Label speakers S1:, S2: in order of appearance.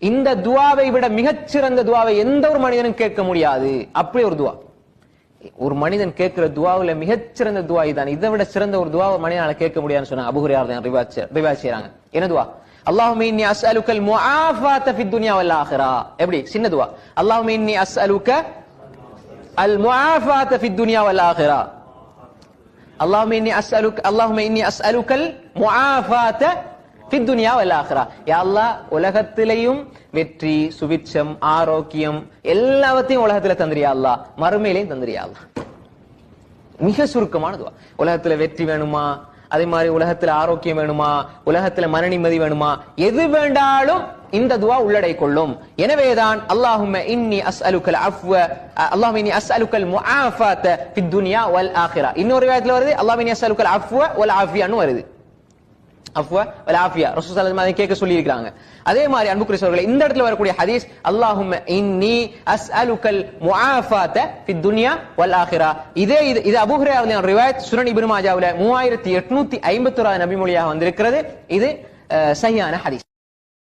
S1: இந்த துவாவை விட மிகச்சிறந்த துவாவை எந்த ஒரு மனிதனும் கேட்க முடியாது. அப்படி ஒரு துவா. ஒரு மனிதன் கேட்கிற துவாவுல மிகச்சிறந்த துவா இதுதான். இதை விட சிறந்த ஒரு துவா மனிதனால கேட்க முடியாதுன்னு சொன்னாங்க. அபூ ஹுரைரா ரிவாயத் செய்றாங்க. என்ன துவா? அல்லாஹும்ம இன்னி அஸ்அலுக்கல் முஆஃபாத ஃபித் துன்யா வல் ஆখিরা. எப்படி? சின்ன துவா. அல்லாஹும்ம இன்னி அஸ்அலுக அல் முஆஃபாத ஃபித் துன்யா வல் ஆখিরা. அல்லாஹும்ம இன்னி அஸ்அலுக்கல் முஆஃபாத ஃபித் துன்யா வல் ஆখিরা. யா அல்லாஹ், உலகத்திலேயும் வெற்றி, சுபிட்சம், ஆரோக்கியம் எல்லாவற்றையும் உலகத்துல தந்திரியா அல்லாஹ், மறுமையிலையும் தந்திரியா அல்லாஹ். மிக சுருக்கமான துவா. உலகத்துல வெற்றி வேணுமா, அதே மாதிரி உலகத்துல ஆரோக்கியம் வேணுமா, உலகத்துல மன நிம்மதி வேணுமா, எது வேண்டாலும் இந்த துவா உள்ளடை கொள்ளும். எனவேதான் அல்லாஹும்ம இன்னி அஸ்அலுக்கல் அஃவ, அல்லாஹும்ம இன்னி அஸ்அலுக்கல் முஆஃபாத ஃபித் துன்யா வல் ஆখিরা. இன்னொரு ரிவாயத்துல வருது அல்லாஹும்ம இன்னி அஸ்அலுக்கல் அஃவ வல் ஆஃபியான்னு வருது. அஃவா வல் ஆஃபியா ரசூல் ஸல்லல்லாஹு அலைஹி வஸல்லம் கேட்க சொல்லி இருக்காங்க. அதே மாதிரி அன்புக்குரியவர்களே, இந்த இடத்துல வரக்கூடிய ஹதீஸ் அல்லாஹும்ம இன்னி அஸ்அலுக்கல் முஆஃபாத ஃபித் துன்யா வல் ஆখিরা. இது அபூ ஹுரைரா ரிவாயத் சுனன் இப்னு மாஜாவுல 3851 நபி மொழியாக வந்திருக்கிறது. இது சஹீஹான ஹதீஸ்.